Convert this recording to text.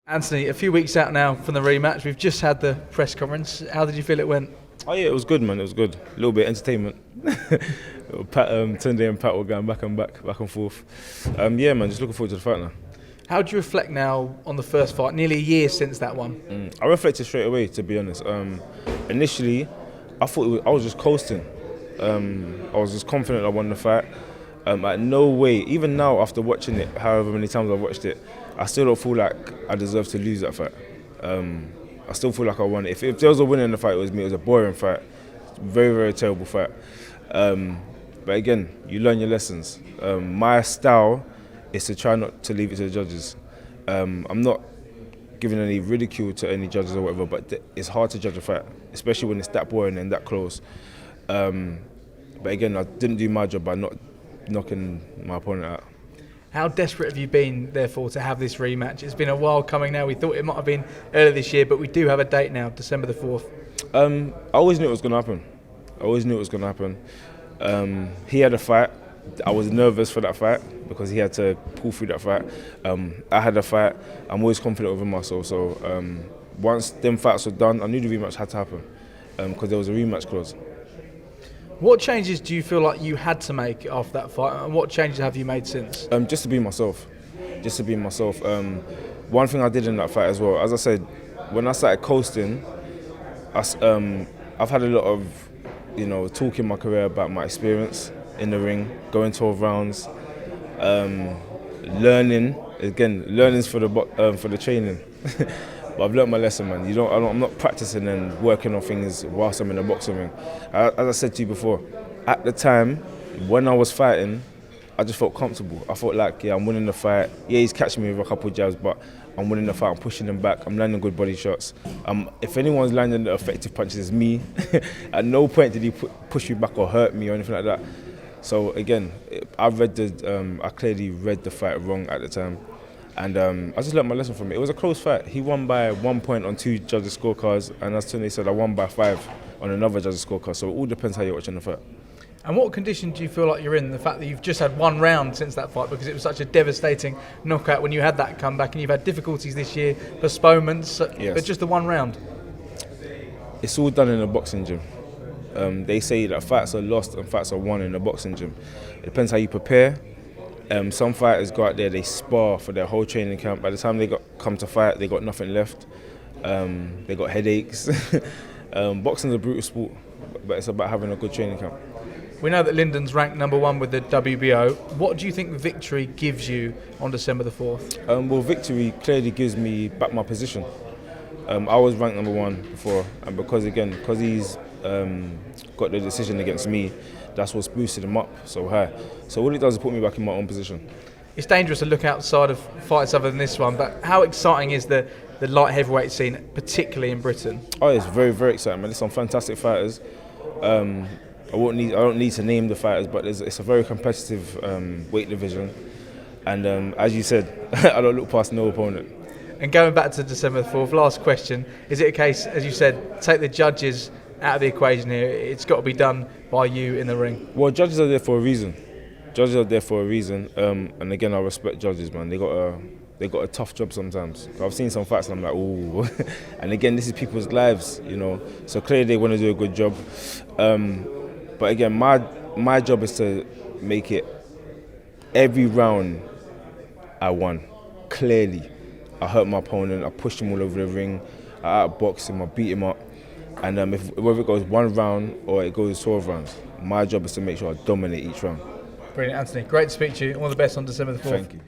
Anthony, a few weeks out now from the rematch. We've just had the press conference. How did you feel it went? Oh yeah, it was good, man. It was good. A little bit of entertainment. Tunde and Pat were going back and forth. Yeah, man. Just looking forward to the fight now. How do you reflect now on the first fight? Nearly a year since that one. I reflected straight away, to be honest. Initially, I thought I was just coasting. I was just confident I won the fight. At no way, even now after watching it, however many times I've watched it, I still don't feel like I deserve to lose that fight. I still feel like I won it. If there was a winner in the fight, it was me. It was a boring fight. Very, very terrible fight. But again, you learn your lessons. My style is to try not to leave it to the judges. I'm not giving any ridicule to any judges or whatever, but it's hard to judge a fight, especially when it's that boring and that close. But again, I didn't do my job by not knocking my opponent out. How desperate have you been, therefore, to have this rematch? It's been a while coming now. We thought it might have been earlier this year, but we do have a date now, December the 4th. I always knew it was going to happen. He had a fight. I was nervous for that fight because he had to pull through that fight. I had a fight. I'm always confident within myself. So once them fights were done, I knew the rematch had to happen because there was a rematch clause. What changes do you feel like you had to make after that fight, and what changes have you made since? Just to be myself. One thing I did in that fight as well, as I said, when I started coasting, I've had a lot of, talk in my career about my experience in the ring, going 12 rounds, learning. Again, learning's for the training. But I've learned my lesson, man. I'm not practicing and working on things whilst I'm in the boxing ring. As I said to you before, at the time, when I was fighting, I just felt comfortable. I felt like, I'm winning the fight. Yeah, he's catching me with a couple of jabs, but I'm winning the fight. I'm pushing him back. I'm landing good body shots. If anyone's landing the effective punches, it's me. At no point did he push me back or hurt me or anything like that. So again, I clearly read the fight wrong at the time. And I just learned my lesson from it. It was a close fight. He won by 1 point on 2 judges' scorecards, and as Tony said, I won by 5 on another judge's scorecard. So it all depends how you're watching the fight. And what condition do you feel like you're in? The fact that you've just had 1 round since that fight, because it was such a devastating knockout when you had that comeback, and you've had difficulties this year, postponements, yes. But just the 1 round. It's all done in a boxing gym. They say that fights are lost and fights are won in a boxing gym. It depends how you prepare. Some fighters go out there, they spar for their whole training camp. By the time they come to fight, they got nothing left. They got headaches. Boxing's a brutal sport, but it's about having a good training camp. We know that Lyndon's ranked #1 with the WBO. What do you think victory gives you on December the 4th? Well, victory clearly gives me back my position. I was ranked #1 before, and because he's got the decision against me, that's what's boosted him up so high. So all it does is put me back in my own position. It's dangerous to look outside of fights other than this one, but how exciting is the light heavyweight scene, particularly in Britain? Oh, it's very, very exciting, man. There's some fantastic fighters. I don't need to name the fighters, but it's a very competitive weight division. And as you said, I don't look past no opponent. And going back to December the 4th, last question, is it a case, as you said, take the judges out of the equation here? It's got to be done by you in the ring. Well, judges are there for a reason. And again, I respect judges, man. They got a tough job sometimes. I've seen some fights and I'm like, ooh. And again, this is people's lives, So clearly they want to do a good job. But again, my job is to make it every round I won. Clearly, I hurt my opponent. I pushed him all over the ring. I outboxed him. I beat him up. And whether it goes 1 round or it goes 12 rounds, my job is to make sure I dominate each round. Brilliant, Anthony. Great to speak to you. All the best on December the 4th. Thank you.